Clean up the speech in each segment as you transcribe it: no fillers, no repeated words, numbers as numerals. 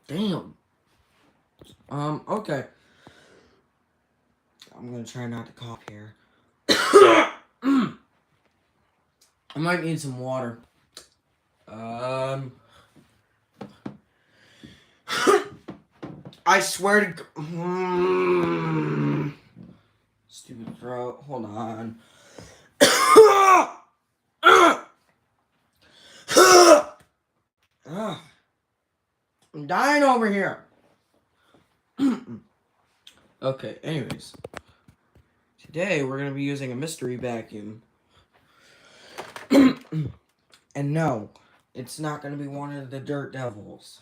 Damn. Okay. I'm gonna try not to cough here. I might need some water. Um, I swear to stupid throat. Hold on. I'm dying over here. Okay, anyways. Today we're going to be using a mystery vacuum. And no, it's not going to be one of the Dirt Devils.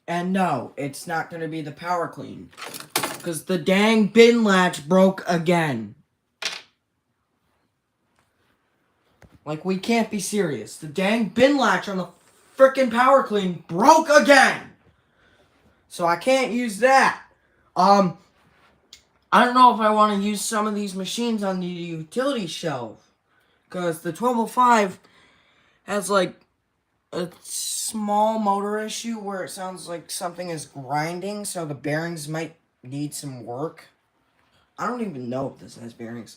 And no, it's not going to be the Power Clean. Because the dang bin latch broke again. Like, we can't be serious. The dang bin latch on the frickin' Power Clean broke again. So I can't use that. I don't know if I want to use some of these machines on the utility shelf. Because the 1205 has, like, a small motor issue where it sounds like something is grinding. So the bearings might need some work. I don't even know if this has bearings.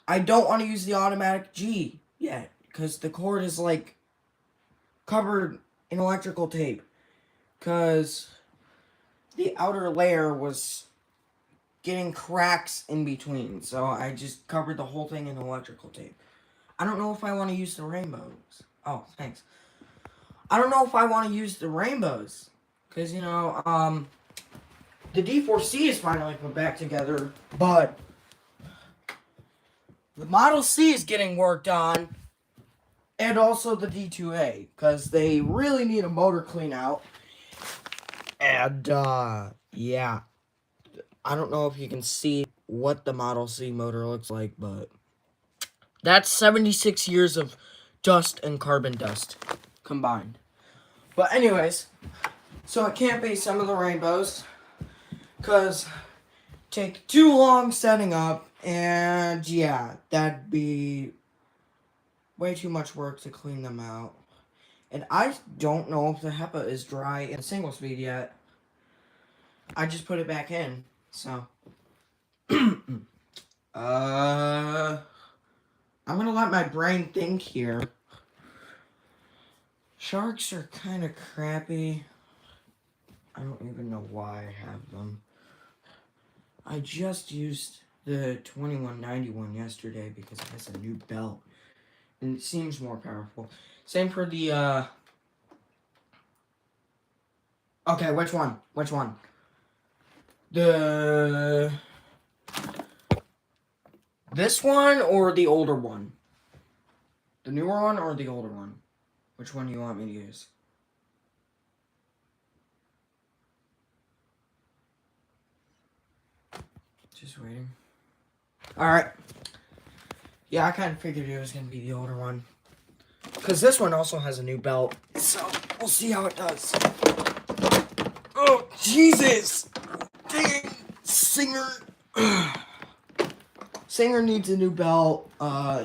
I don't want to use the automatic G yet. Because the cord is, like, covered in electrical tape. Because the outer layer was getting cracks in between. So I just covered the whole thing in electrical tape. I don't know if I want to use the rainbows. Oh, thanks. I don't know if I want to use the rainbows. Because, you know, the D4C is finally put back together. But the Model C is getting worked on. And also the D2A. Because they really need a motor clean out. And, yeah. I don't know if you can see what the Model C motor looks like, but that's 76 years of dust and carbon dust combined. But anyways, so it can't be some of the rainbows, because take too long setting up, and yeah, that'd be way too much work to clean them out. And I don't know if the HEPA is dry in single speed yet. I just put it back in, so. I'm gonna let my brain think here. Sharks are kind of crappy. I don't even know why I have them. I just used the 2191 yesterday because it has a new belt. And it seems more powerful. Same for the, Okay, which one? Which one? This one or the older one? The newer one or the older one? Which one do you want me to use? Just waiting. Alright. Yeah, I kind of figured it was going to be the older one. Because this one also has a new belt. So, we'll see how it does. Oh, Jesus! Dang! Singer! Singer needs a new belt.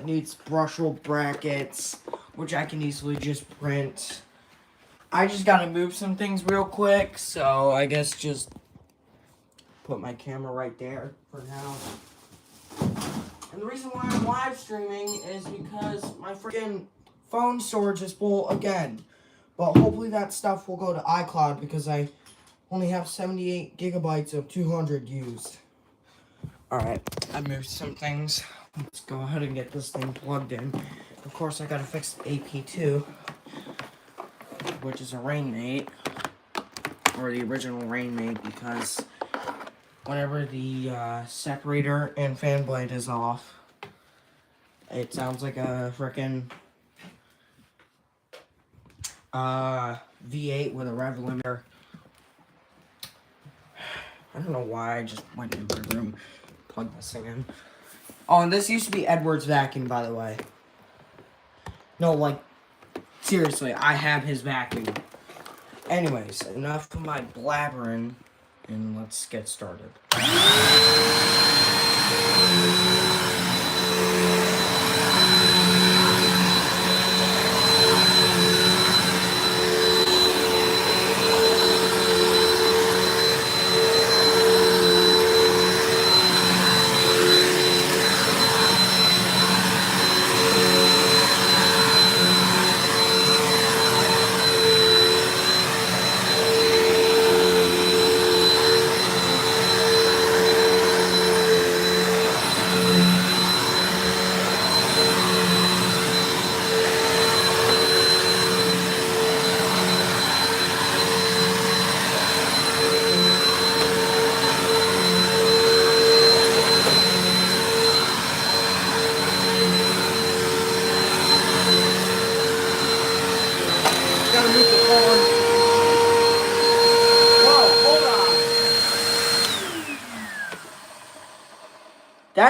Needs brushable brackets, which I can easily just print. I just gotta move some things real quick, so I guess just put my camera right there for now. And the reason why I'm live streaming is because my freaking phone storage is full again. But hopefully that stuff will go to iCloud because I only have 78 gigabytes of 200 used. Alright, I moved some things. Let's go ahead and get this thing plugged in. Of course, I gotta fix the AP2, which is a Rainmate, or the original Rainmate, because whenever the separator and fan blade is off, it sounds like a frickin' V8 with a rev limiter. I don't know why I just went into my room, plugged this thing in. Oh, and this used to be Edward's vacuum, by the way. No, like, seriously, I have his vacuum. Anyways, enough of my blabbering, and let's get started.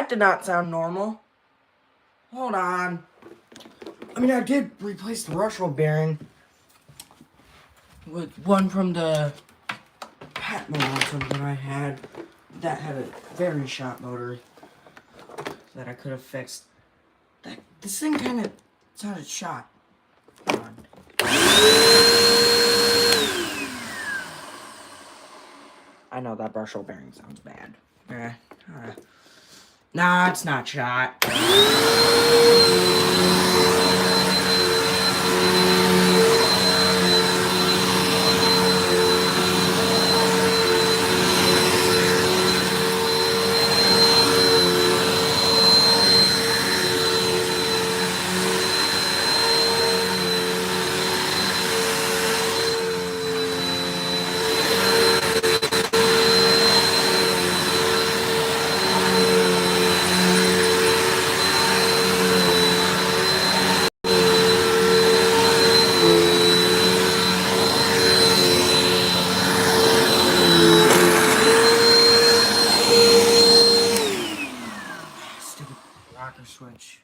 That did not sound normal. Hold on. I mean, I did replace the Rushwell bearing with one from the Pat momentum that I had. That had a very shot motor that I could have fixed. This thing kind of sounded shot. Hold on. I know that Rushwell bearing sounds bad. Nah, it's not shot. Switch.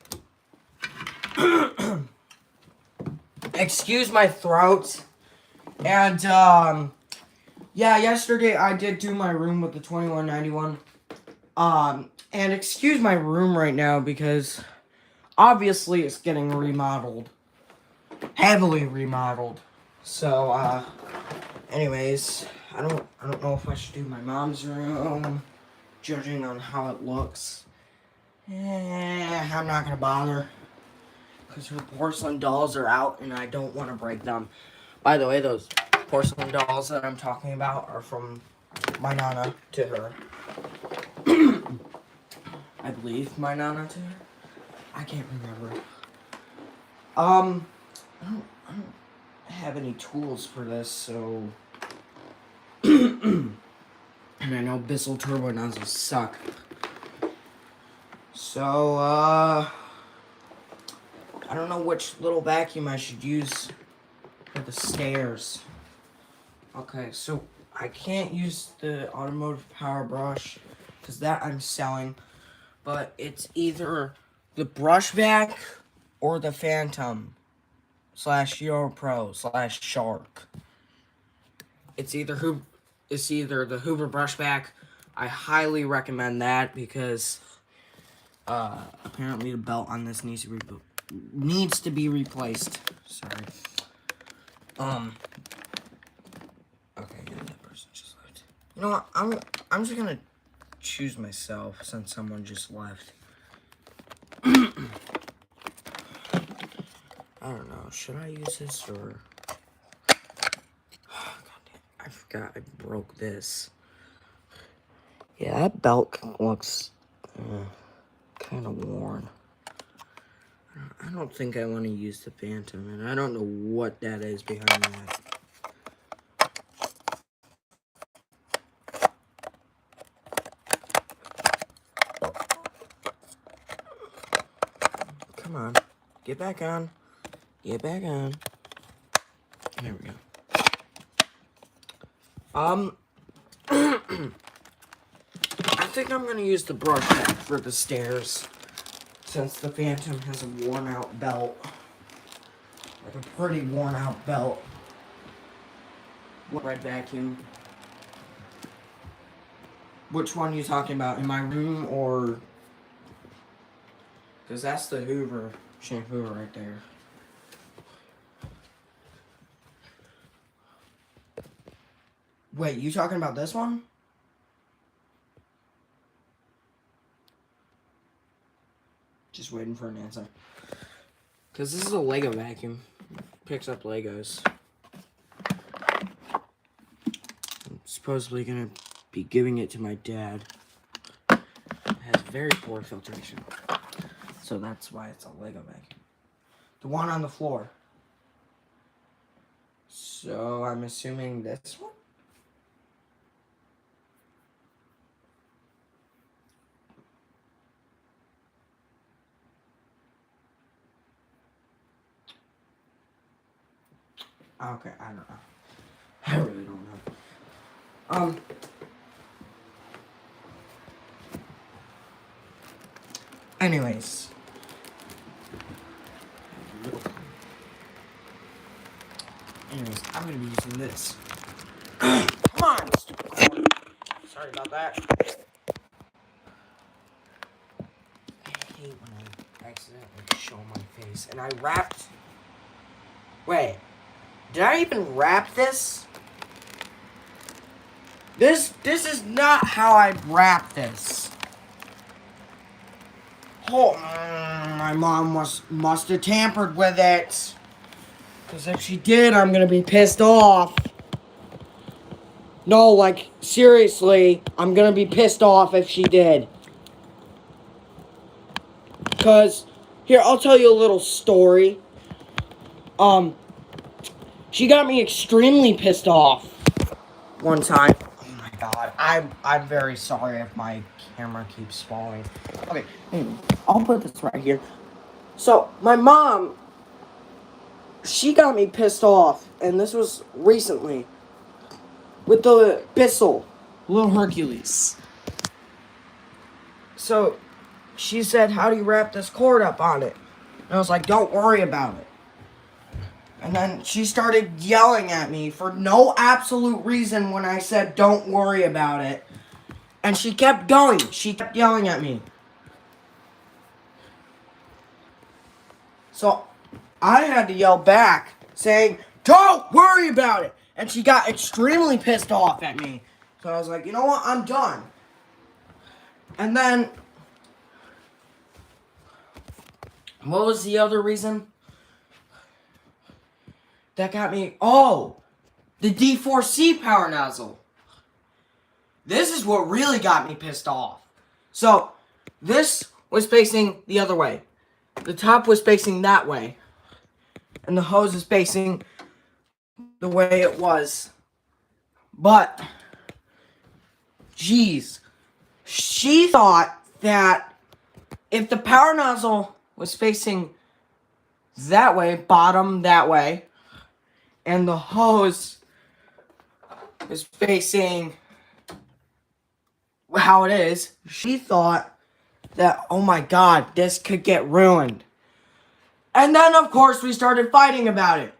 Excuse my throat. And yeah, yesterday I did do my room with the 2191. And excuse my room right now because obviously it's getting remodeled. Heavily remodeled. So anyways, I don't know if I should do my mom's room, judging on how it looks. I'm not gonna bother because her porcelain dolls are out and I don't want to break them. By the way, those porcelain dolls that I'm talking about are from my nana to her. I believe my nana to her. I can't remember. I don't have any tools for this, so and I know Bissell turbo nozzles suck. So, I don't know which little vacuum I should use for the stairs. Okay, so I can't use the automotive power brush because that I'm selling, but it's either the brush vac or the Phantom / Euro Pro / Shark. It's either the Hoover brush vac. I highly recommend that because apparently the belt on this needs to be replaced. Sorry. Okay, yeah, that person just left. You know what? I'm just gonna choose myself since someone just left. I don't know. Should I use this or? God damn, I forgot I broke this. Yeah, that belt looks kind of worn. I don't think I want to use the Phantom, and I don't know what that is behind that. Come on. Get back on. Get back on. There we go. I think I'm going to use the brush vac for the stairs, since the Phantom has a worn-out belt. Like a pretty worn-out belt. Red vacuum. Which one are you talking about? In my room or... Because that's the Hoover shampoo right there. Wait, you talking about this one? Just waiting for an answer. Because this is a Lego vacuum. Picks up Legos. I'm supposedly going to be giving it to my dad. It has very poor filtration. So that's why it's a Lego vacuum. The one on the floor. So I'm assuming this one? Okay, I don't know. I really don't know. Anyways. I'm gonna be using this. Come on, stupid cord. Sorry about that. I hate when I accidentally show my face. And I wrapped... Wait. Did I even wrap this? This is not how I wrap this. Oh, my mom must have tampered with it. Because if she did, I'm going to be pissed off. No, like, seriously, I'm going to be pissed off if she did. Because, here, I'll tell you a little story. She got me extremely pissed off one time. Oh my god, I'm very sorry if my camera keeps falling. Okay, anyway, I'll put this right here. So, my mom, she got me pissed off, and this was recently, with the Bissell, Little Hercules. So, she said, how do you wrap this cord up on it? And I was like, don't worry about it. And then she started yelling at me for no absolute reason when I said, don't worry about it. And she kept going. She kept yelling at me. So, I had to yell back, saying, don't worry about it. And she got extremely pissed off at me. So I was like, you know what? I'm done. And then, what was the other reason that got me? Oh, the D4C power nozzle. This is what really got me pissed off. So, this was facing the other way. The top was facing that way. And the hose is facing the way it was. But, geez, she thought that if the power nozzle was facing that way, bottom that way, and the hose was facing how it is, she thought that, oh my god, this could get ruined. And then, of course, we started fighting about it.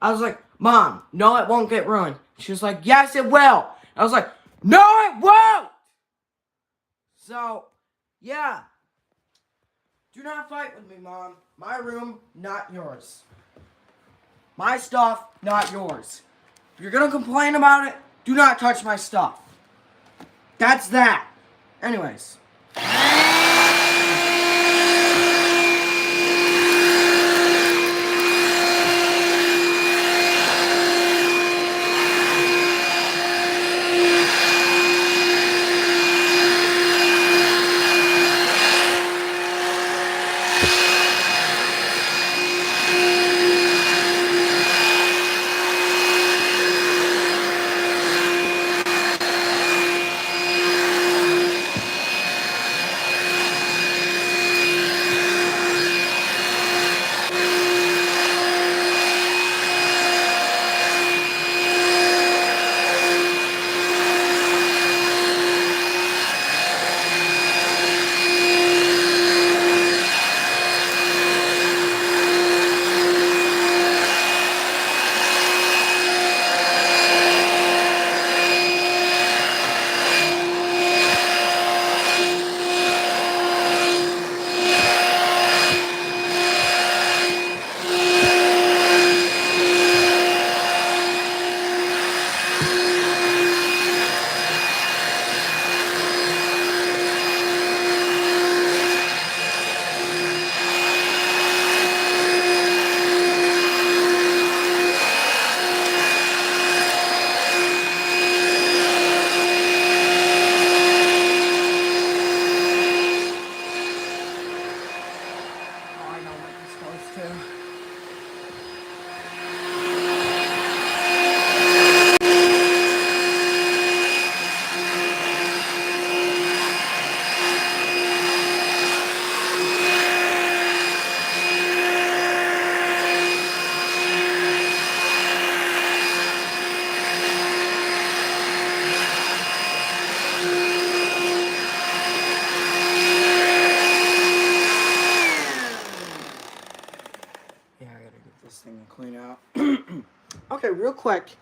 I was like, Mom, no, it won't get ruined. She was like, yes, it will. I was like, no, it won't! So, yeah. Do not fight with me, Mom. My room, not yours. My stuff, not yours. If you're gonna complain about it, do not touch my stuff. That's that. Anyways. quick.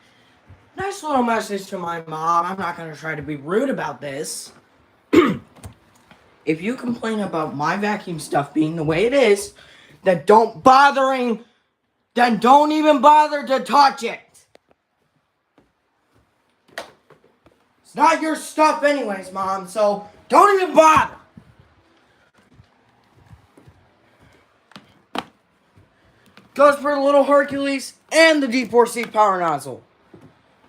Nice little message to my mom. I'm not going to try to be rude about this. If you complain about my vacuum stuff being the way it is, then don't even bother to touch it. It's not your stuff anyways, Mom, so don't even bother. Goes for the little Hercules and the D4C power nozzle.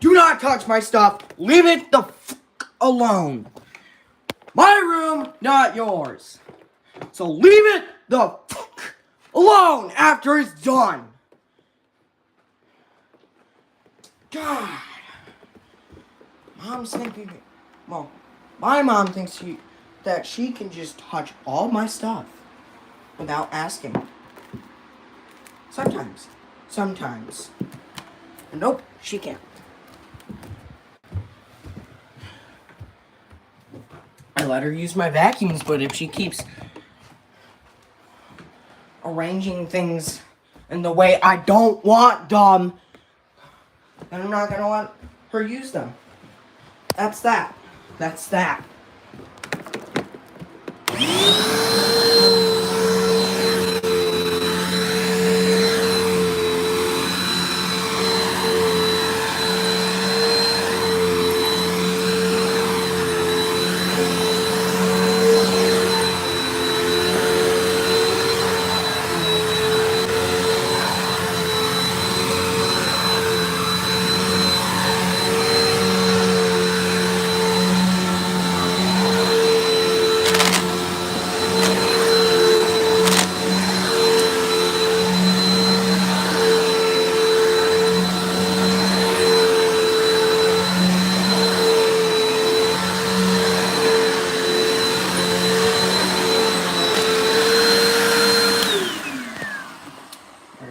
Do not touch my stuff. Leave it the fuck alone. My room, not yours. So leave it the fuck alone after it's done. God. Mom's thinking, well, my mom thinks that she can just touch all my stuff without asking. Sometimes. Nope, she can't. I let her use my vacuums, but if she keeps arranging things in the way I don't want them, then I'm not gonna let her use them. That's that.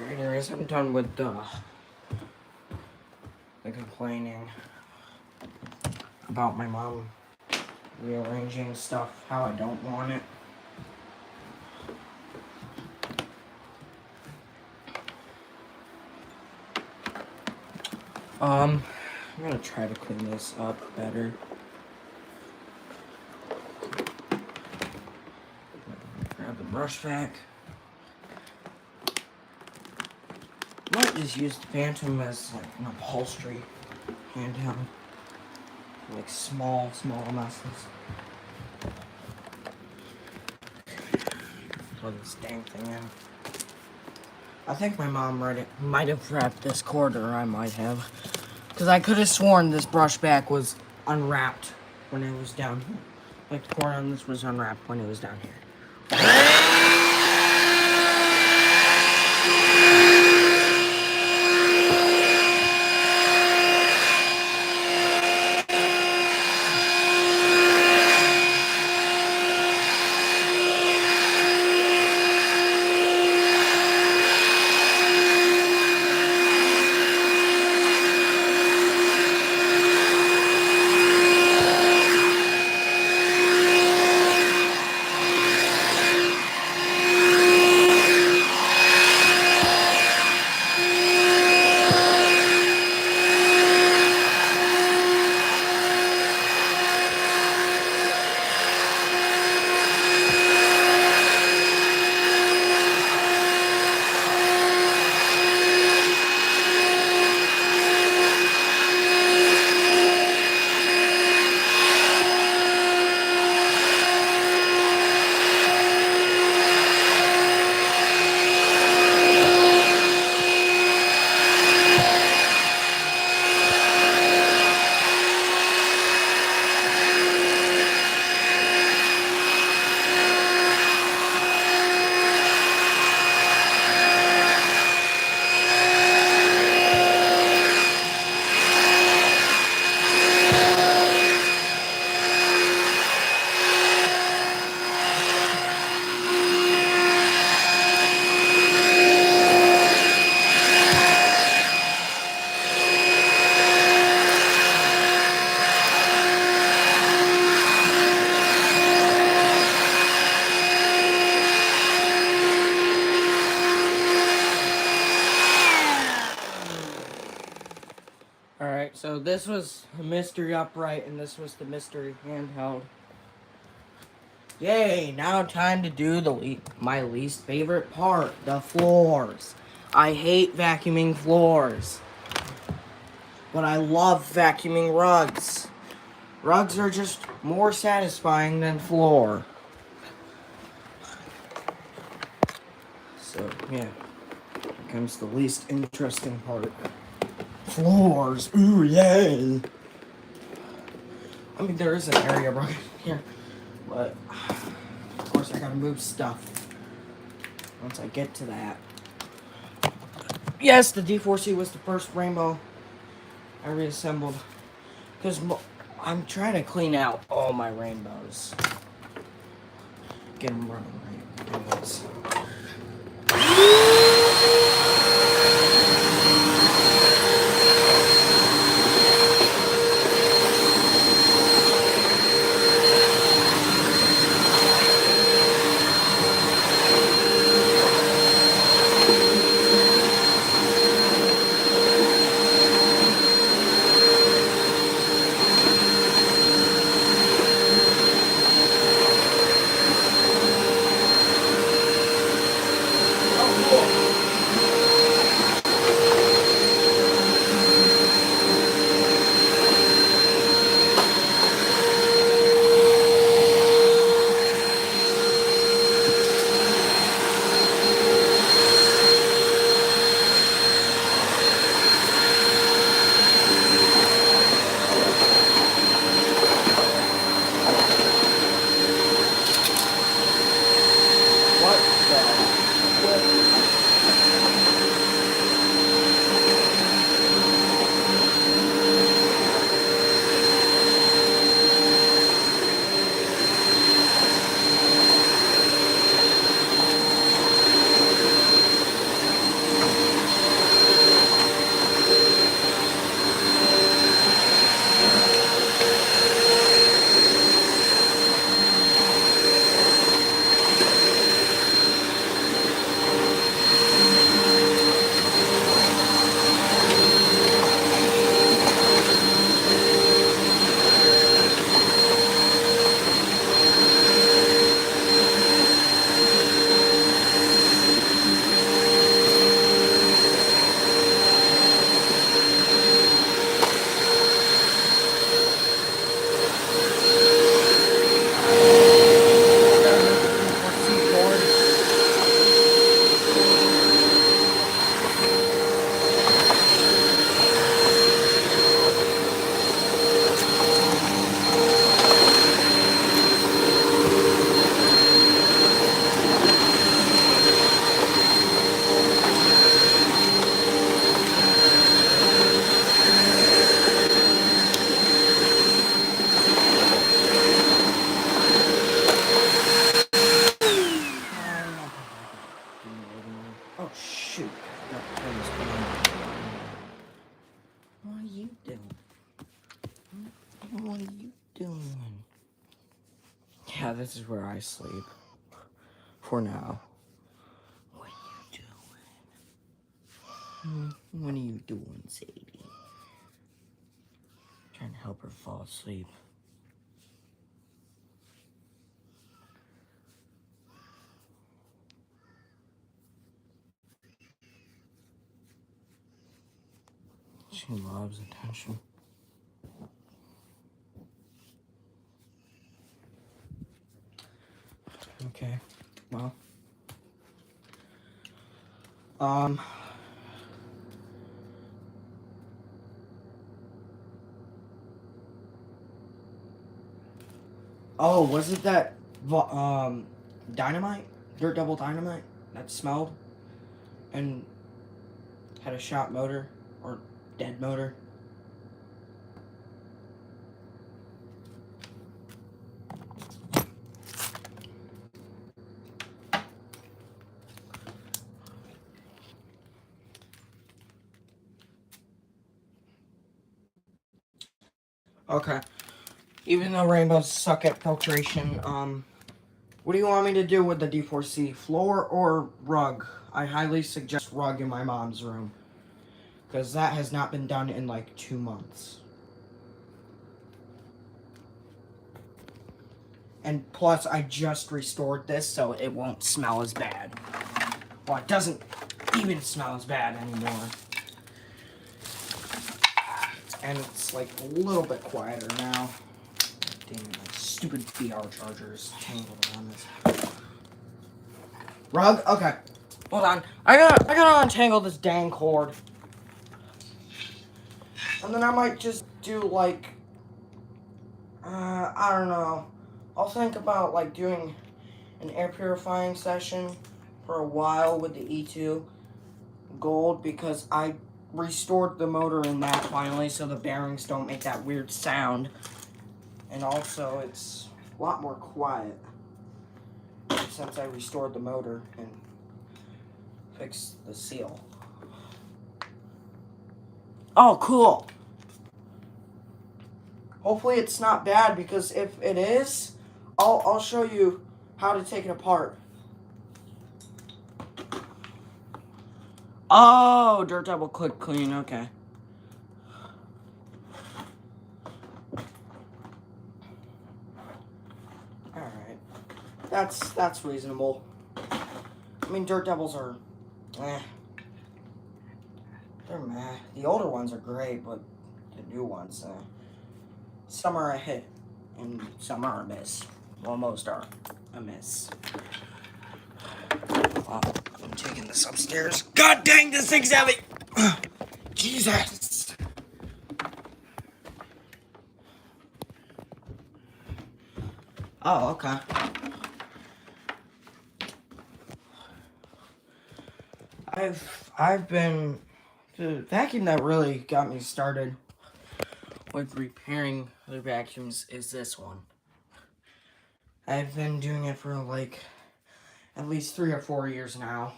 Anyways, I'm done with the complaining about my mom rearranging stuff how I don't want it. I'm gonna try to clean this up better. Grab the brush vac. I might just use the Phantom as like an upholstery handheld. Like small messes. Plug this dang thing in. I think my mom might have wrapped this cord, or I might have. Because I could have sworn this brush back was unwrapped when it was down here. Like the cord on this was unwrapped when it was down here. Alright, so this was the mystery upright, and this was the mystery handheld. Yay, now time to do my least favorite part, the floors. I hate vacuuming floors. But I love vacuuming rugs. Rugs are just more satisfying than floor. So, yeah. Here comes the least interesting part. Floors. Ooh, yay. I mean, there is an area right here. But, of course, I gotta move stuff. Once I get to that. Yes, the D4C was the first rainbow I reassembled. Because I'm trying to clean out all my rainbows. Get them running right. Anyways. Oh, shoot. What are you doing? What are you doing? Yeah, this is where I sleep. For now. What are you doing? What are you doing, Sadie? Trying to help her fall asleep. She loves attention. Okay, well. Oh, was it that, dynamite? Dirt Devil Dynamite? That smelled? And had a shot motor? Or dead motor? Okay. Even though rainbows suck at filtration, what do you want me to do with the D4C? Floor or rug? I highly suggest rug in my mom's room. because that has not been done in like 2 months. And plus, I just restored this, so it won't smell as bad. Well, it doesn't even smell as bad anymore. And it's like a little bit quieter now. Damn, my stupid VR charger is tangled around this rug. Okay, hold on. I gotta untangle this dang cord, and then I might just do like I don't know. I'll think about like doing an air purifying session for a while with the E2 Gold, because I restored the motor in that finally, so the bearings don't make that weird sound. And also, it's a lot more quiet since I restored the motor and fixed the seal. Oh, cool. Hopefully it's not bad, because if it is, I'll show you how to take it apart. Oh, Dirt Devil Quick Clean, okay. Alright. That's reasonable. I mean, Dirt Devils are they're meh. The older ones are great, but the new ones, some are a hit, and some are a miss. Well, most are a miss. Well, I'm taking this upstairs. God dang, this thing's heavy! Jesus! Oh, okay. I've been... The vacuum that really got me started with repairing the vacuums is this one. I've been doing it for like at least 3 or 4 years now,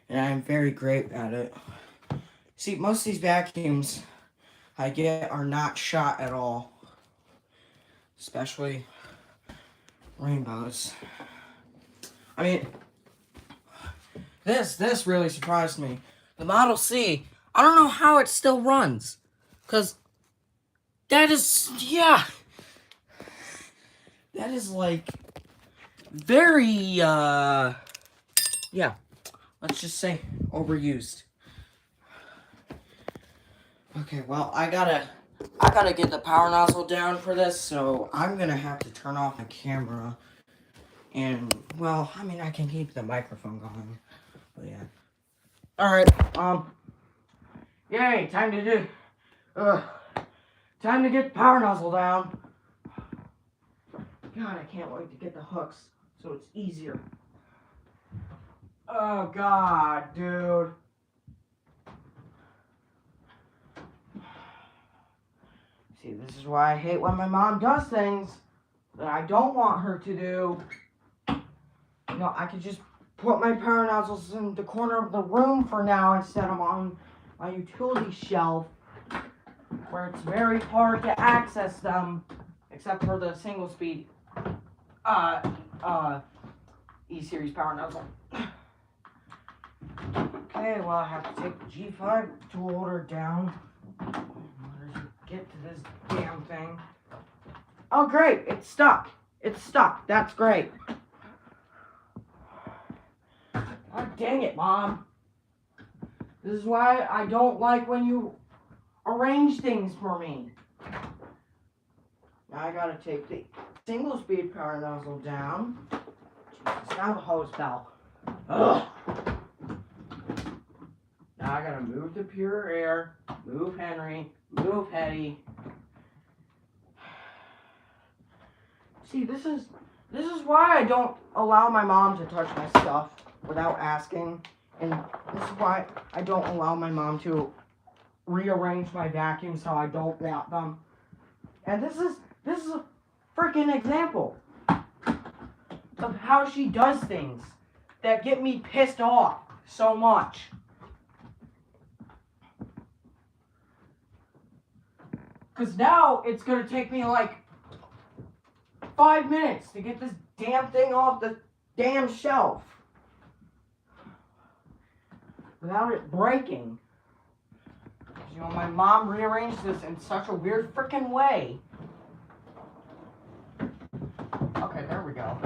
and I'm very great at it. See, most of these vacuums I get are not shot at all, especially Rainbows. I mean, this really surprised me. The Model C, I don't know how it still runs, because that is, yeah, that is like very, yeah, let's just say overused. Okay, well, I gotta get the power nozzle down for this, so I'm gonna have to turn off my camera, and, well, I mean, I can keep the microphone going, but yeah. Alright, yay, time to get the power nozzle down. God, I can't wait to get the hooks so it's easier. Oh, God, dude. See, this is why I hate when my mom does things that I don't want her to do. You know, I could just put my power nozzles in the corner of the room for now instead of on my utility shelf, where it's very hard to access them, except for the single speed E-Series power nozzle. Okay, well, I have to take the G5 tool holder down in order to get to this damn thing. Oh, great, it's stuck. It's stuck. That's great. God dang it, Mom. This is why I don't like when you arrange things for me. Now I gotta take the single speed power nozzle down. Jesus, now the hose fell. Ugh. Now I gotta move the pure air, move Henry, move Hetty. See, this is why I don't allow my mom to touch my stuff without asking, and this is why I don't allow my mom to rearrange my vacuums how I don't want them. And this is a freaking example of how she does things that get me pissed off so much. Because now it's going to take me like 5 minutes to get this damn thing off the damn shelf without it breaking. You know, my mom rearranged this in such a weird freaking way. Okay, there we go.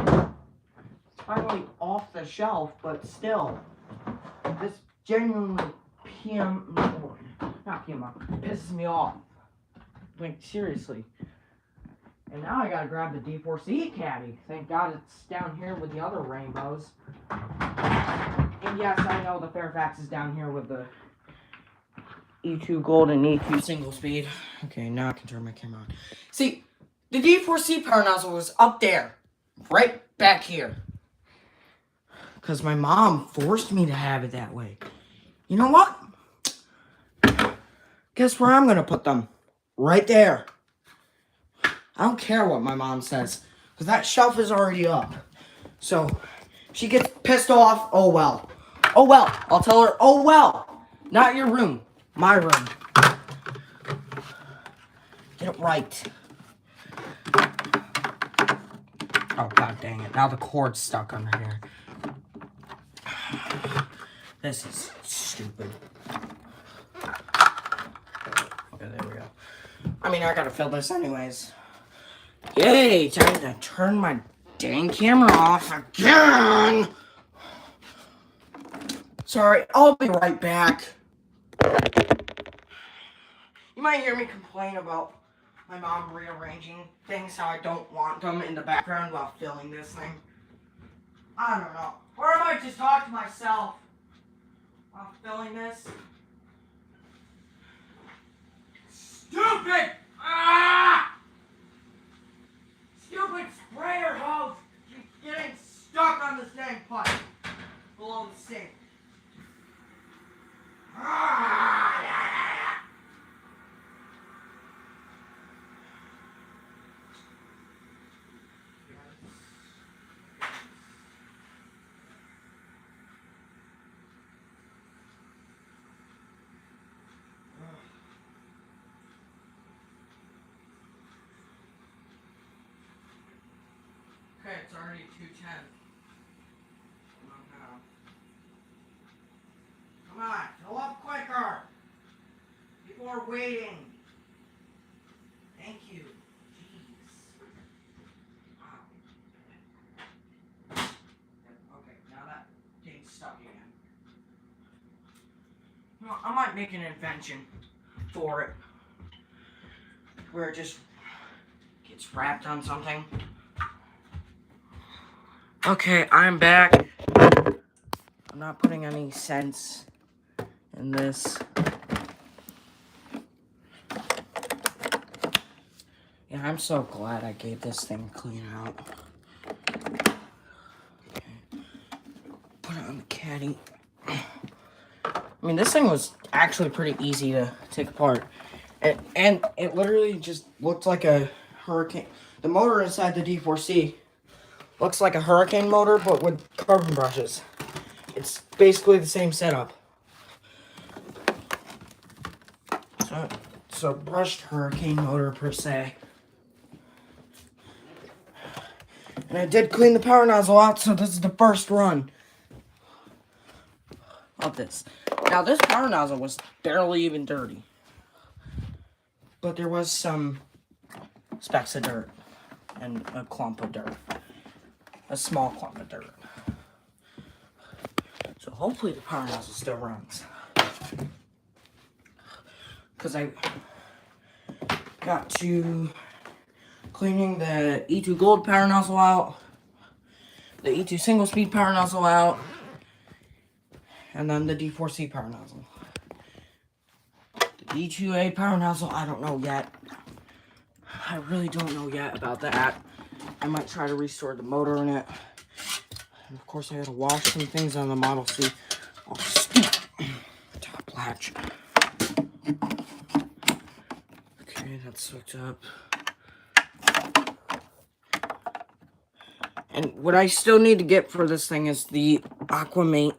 It's finally off the shelf, but still, this genuinely pisses me off. Like, seriously. And now I gotta grab the D4C caddy. Thank God it's down here with the other rainbows. And yes, I know the Fairfax is down here with the E2 Gold and E2 single speed. Okay, now I can turn my camera on. See, the D4C power nozzle was up there. Right back here. Because my mom forced me to have it that way. You know what? Guess where I'm going to put them? Right there. I don't care what my mom says. Because that shelf is already up. So, she gets pissed off. Oh, well. Oh, well. I'll tell her, oh, well. Not your room. My room. Get it right. Oh, god dang it. Now the cord's stuck under here. This is stupid. Okay, there we go. I mean, I gotta fill this anyways. Yay! Time to turn my dang camera off again! Sorry, I'll be right back. You might hear me complain about my mom rearranging things how I don't want them in the background while filming this thing. I don't know. Or I might just talk to myself while filming this. Stupid! Ah! Stupid sprayer hose keeps getting stuck on this dang pipe below the sink. Ah! Okay, it's already 2:10. Come on now. Come on, fill up quicker. People are waiting. Thank you. Jeez. Wow. Okay, now that thing's stuck again. Well, I might make an invention for it. Where it just gets wrapped on something. Okay, I'm back. I'm not putting any sense in this. Yeah, I'm so glad I gave this thing a clean out. Okay. Put it on the caddy. I mean, this thing was actually pretty easy to take apart. And it literally just looked like a Hurricane. The motor inside the D4C looks like a Hurricane motor, but with carbon brushes. It's basically the same setup. So brushed Hurricane motor per se. And I did clean the power nozzle out, so this is the first run of this. Now this power nozzle was barely even dirty. But there was some specks of dirt and a clump of dirt. A small clump of dirt. So hopefully the power nozzle still runs. Because I got to cleaning the E2 Gold power nozzle out, the E2 single speed power nozzle out, and then the D4C power nozzle. The D2A power nozzle, I don't know yet. I really don't know yet about that. I might try to restore the motor in it. And of course, I had to wash some things on the Model C. Oh, top latch. Okay, that's hooked up. And what I still need to get for this thing is the Aquamate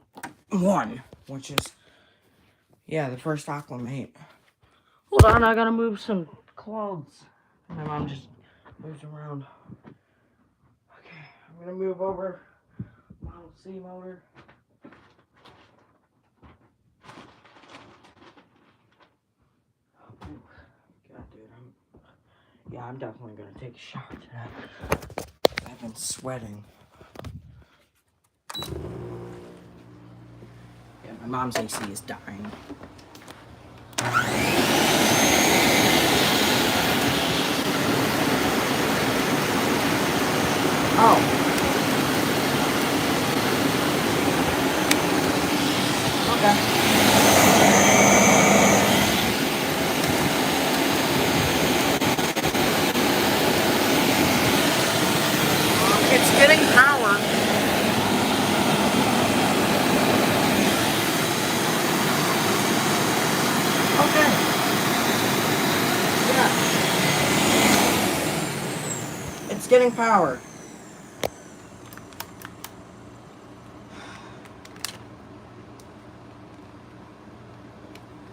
1, which is, yeah, the first Aquamate. Hold on, I gotta move some clothes. My mom just moves around. Okay, I'm gonna move over Model C motor. Yeah, I'm definitely gonna take a shower today. I've been sweating. Yeah, my mom's AC is dying. Oh. Okay. It's getting power. Okay. Yeah. It's getting power.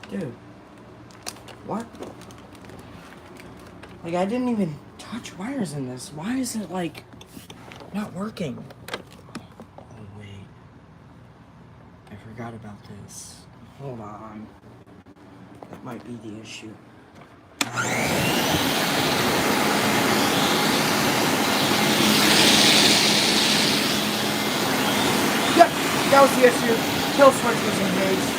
Dude. What? Like, I didn't even touch wires in this. Why is it, like, not working? Oh, wait. I forgot about this. Hold on. That might be the issue. Yep, that was the issue. Kill switch was engaged.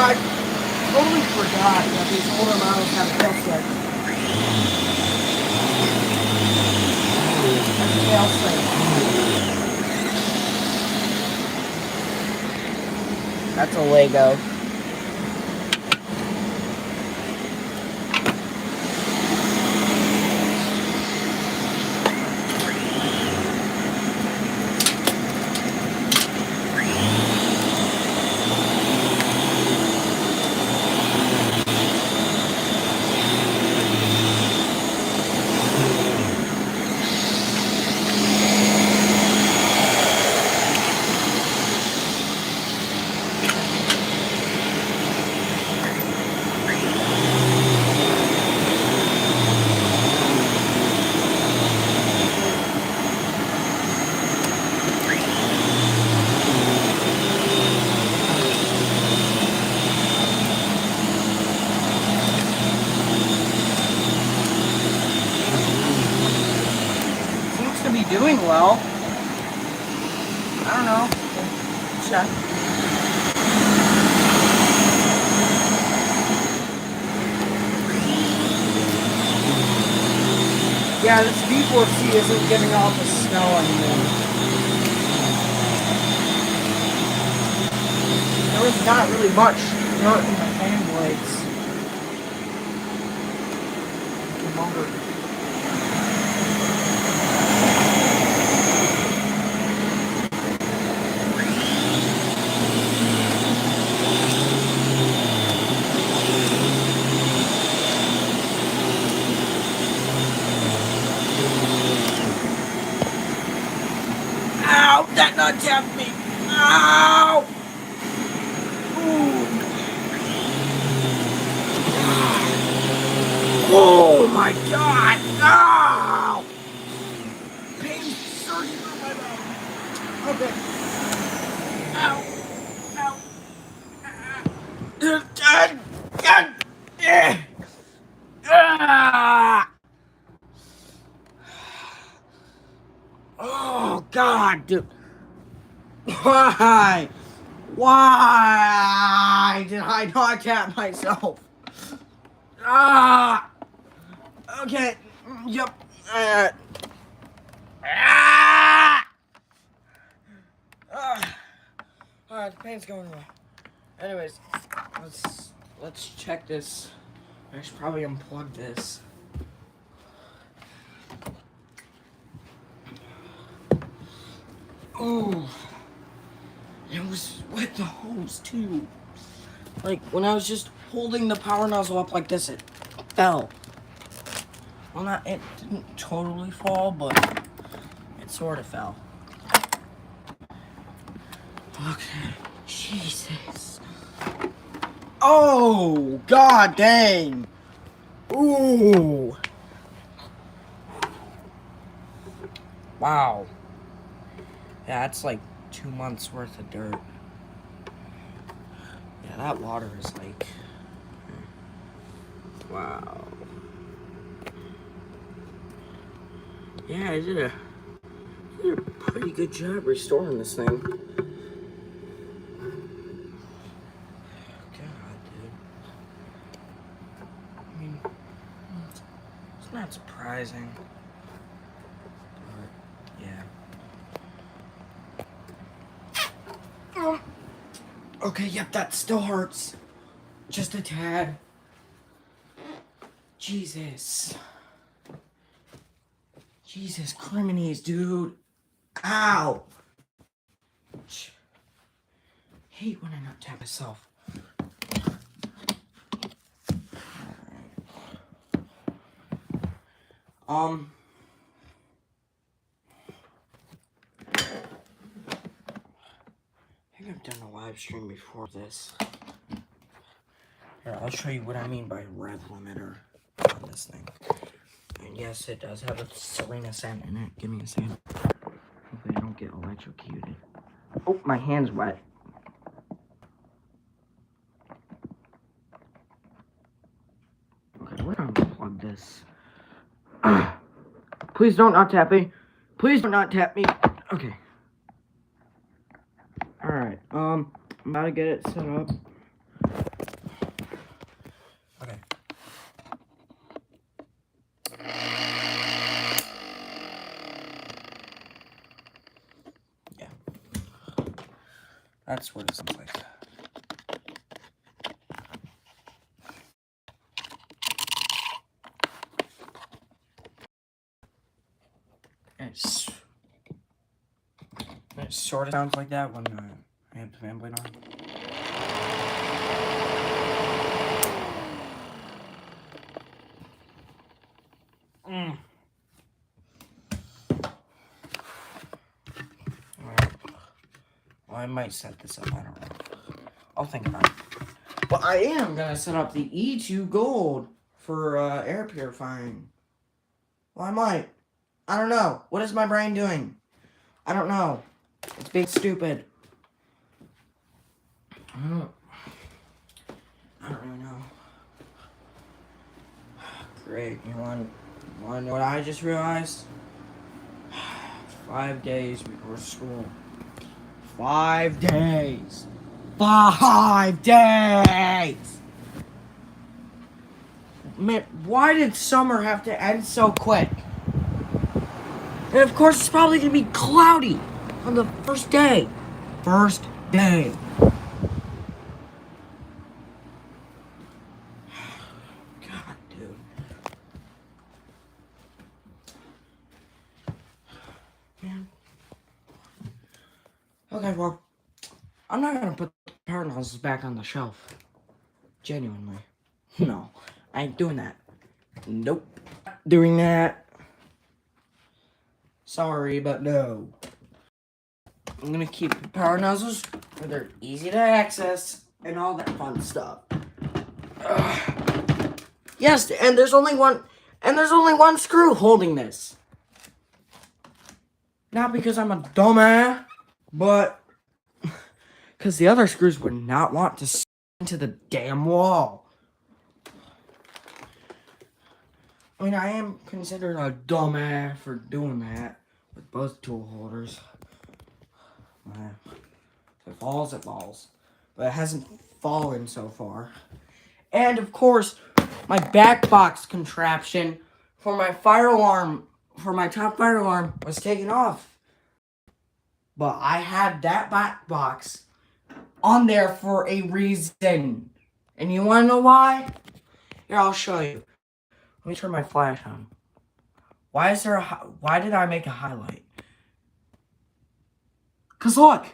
I totally forgot that these older models have a kill switch. That's a Lego. Seems to be doing well. I don't know. Check. Yeah, this V4C isn't giving off the snow anymore. There was not really much dirt in the fan blades. Ow! That nut tapped me! Ow! Ooh. Oh my god! Ow! Pain surging through my mouth. Okay. Ow! Ow! Oh god, dude. Why? Why did I not tap myself? Ah! Okay. Yep. Ah! Alright, the pain's going away. Anyways, let's check this. I should probably unplug this. Oh, it was with the hose too. Like when I was just holding the power nozzle up like this, it fell. Well, it didn't totally fall, but it sort of fell. Okay, Jesus. Oh, god dang. Ooh. Wow. Yeah, that's like 2 months worth of dirt. Yeah, that water is like... Wow. Yeah, I did a pretty good job restoring this thing. God, dude. I mean, it's not surprising. But, yeah. Okay, yep, that still hurts. Just a tad. Jesus. Jesus criminies, dude. Ow. Hate when I not tap myself. I think I've done a live stream before this. Here, I'll show you what I mean by rev limiter on this thing. And yes, it does have a Serena scent in it. Give me a second. Hopefully I don't get electrocuted. Oh, my hand's wet. Okay, we're gonna unplug this. Please don't not tap me. Please don't not tap me. Okay. Alright, I'm about to get it set up. Okay. Yeah. That's what it sounds like. It sort of sounds like that when I have the fan blade on. Alright. Well, I might set this up. I don't know. I'll think about it. But I am gonna set up the E2 Gold for air purifying. Well, I might. I don't know. What is my brain doing? I don't know. It's being stupid. I don't really know. Great. You want to know what I just realized? 5 days before school. 5 days. 5 days! Man, why did summer have to end so quick? And of course, it's probably going to be cloudy on the first day. First day. God, dude. Man. Okay, well, I'm not going to put the power nozzles back on the shelf. Genuinely. No, I ain't doing that. Nope. Doing that. Sorry, but no. I'm gonna keep the power nozzles where they're easy to access and all that fun stuff. Yes, and there's only one screw holding this. Not because I'm a dumbass, but because the other screws would not want to stick into the damn wall. I mean, I am considered a dumbass for doing that with both tool holders. If it falls, it falls. But it hasn't fallen so far. And, of course, my back box contraption for my fire alarm, for my top fire alarm was taken off. But I had that black box on there for a reason. And you want to know why? Here, I'll show you. Let me turn my flash on. Why did I make a highlight? Because look,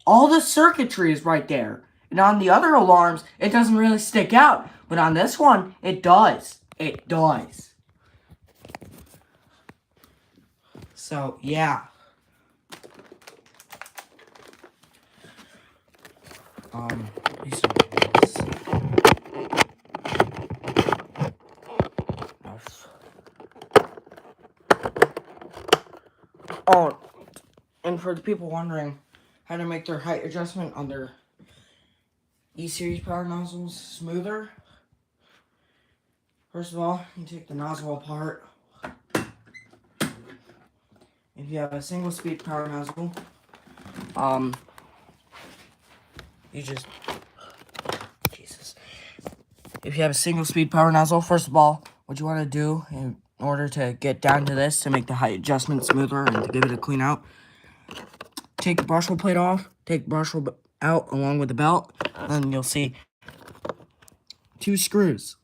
all the circuitry is right there. And on the other alarms, it doesn't really stick out. But on this one, it does. It does. So, yeah. These Oh, and for the people wondering how to make their height adjustment on their E-Series power nozzles smoother, first of all, you take the nozzle apart. If you have a single speed power nozzle, you just, Jesus. If you have a single speed power nozzle, first of all, what you want to do in order to get down to this, to make the height adjustment smoother and to give it a clean out, take the brush hole plate off, take the brush hole out along with the belt, and you'll see 2 screws.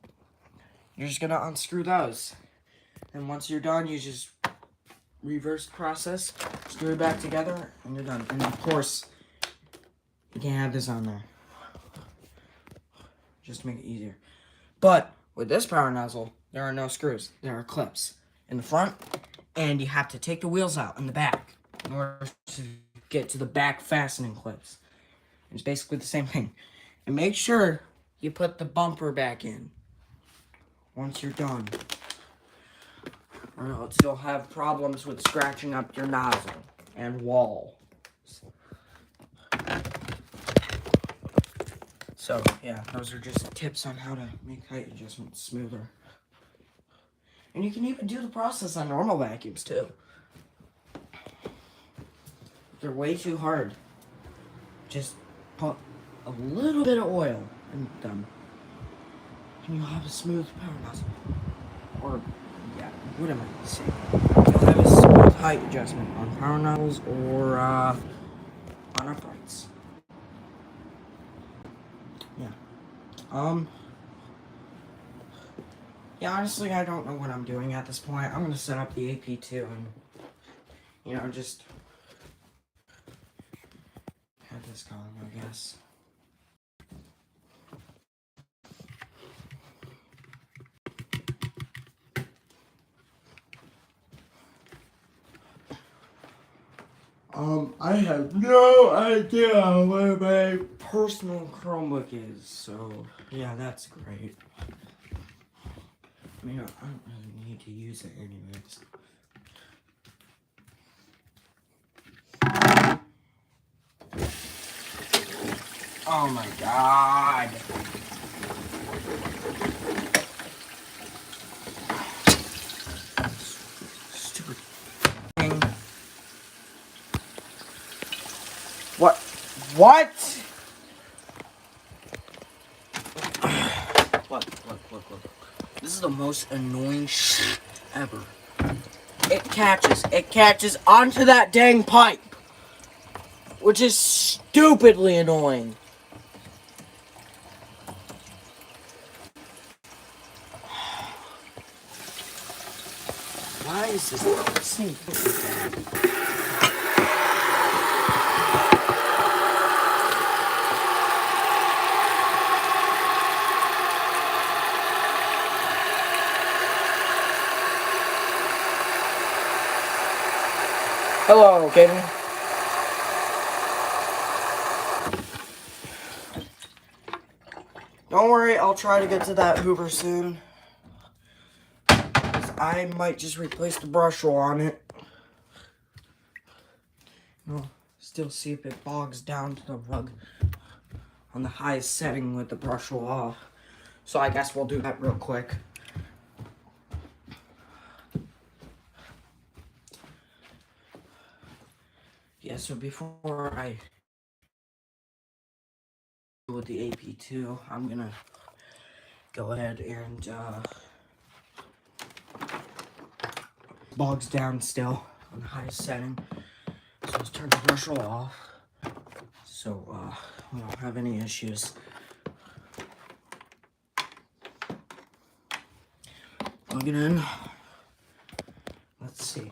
You're just gonna unscrew those. And once you're done, you just reverse process, screw it back together, and you're done. And of course, you can't have this on there, just to make it easier. But with this power nozzle, there are no screws. There are clips in the front, and you have to take the wheels out in the back in order to get to the back fastening clips. It's basically the same thing. And make sure you put the bumper back in once you're done, or else you'll have problems with scratching up your nozzle and wall. So, yeah, those are just tips on how to make height adjustments smoother. And you can even do the process on normal vacuums, too. They're way too hard. Just put a little bit of oil in them, and you'll have a smooth power nozzle. Or, yeah, what am I saying? You'll have a smooth height adjustment on power nozzles or on uprights. Yeah. Yeah, honestly, I don't know what I'm doing at this point. I'm gonna set up the AP2 and, just have this going, I guess. I have no idea what my personal Chromebook is, so yeah, that's great. I mean, I don't really need to use it anyways. Oh my god. Stupid thing. What? Look. This is the most annoying shit ever. It catches onto that dang pipe, which is stupidly annoying. Why is this thing? Hello, Kaden. Don't worry, I'll try to get to that Hoover soon. I might just replace the brush roll on it. Still see if it bogs down to the rug on the highest setting with the brush roll off. So I guess we'll do that real quick. Yeah, so before I do with the AP2, I'm gonna go ahead and bogs down still on the highest setting. So let's turn the brush roll off so we don't have any issues. Plug it in. Let's see.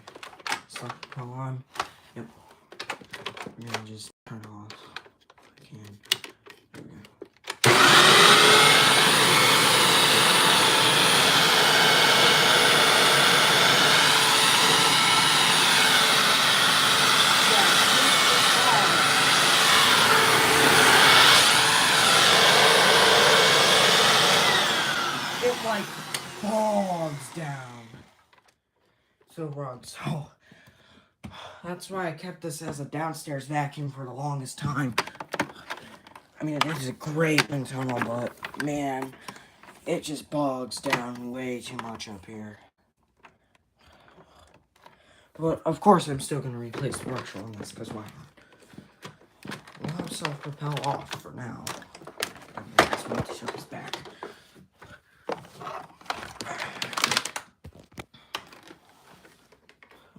Socket go on. Yep. We're gonna just turn it off if I can. There we go. It like bogs down. So wrong. So that's why I kept this as a downstairs vacuum for the longest time. I mean, it is a great wind tunnel, but man, it just bogs down way too much up here. But of course, I'm still gonna replace the brush roll on this because why not? We'll have self-propel off for now. I just want to show this back.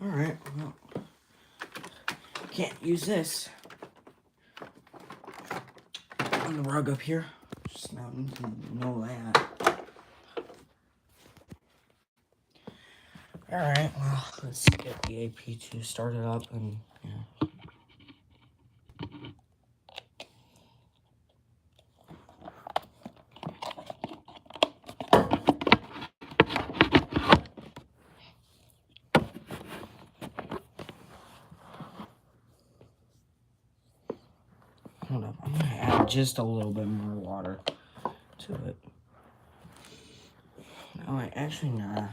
Alright, well, can't use this on the rug up here. Just now know that. Alright, well, let's get the AP2 started up and, yeah. Hold up, I'm gonna add just a little bit more water to it. No, actually, nah.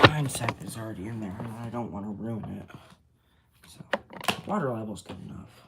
Pine sap is already in there, and I don't want to ruin it. So, water level's good enough.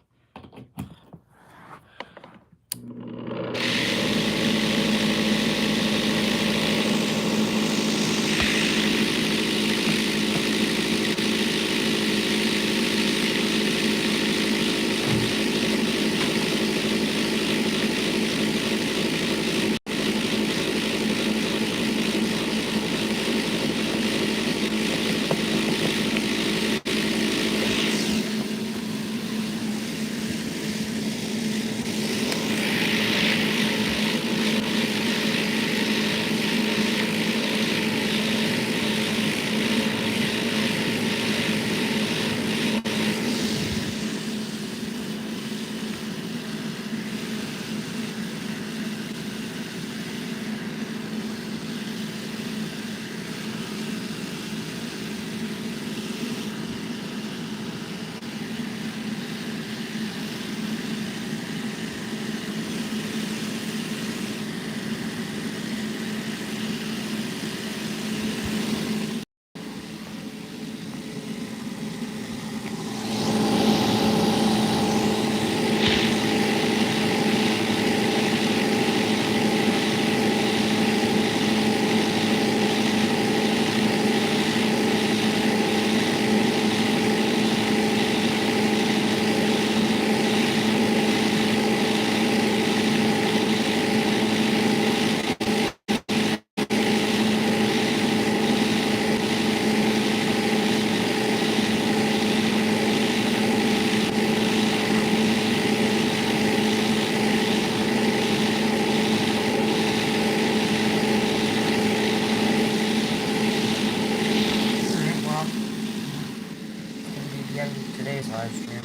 Today's live stream.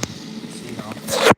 See y'all.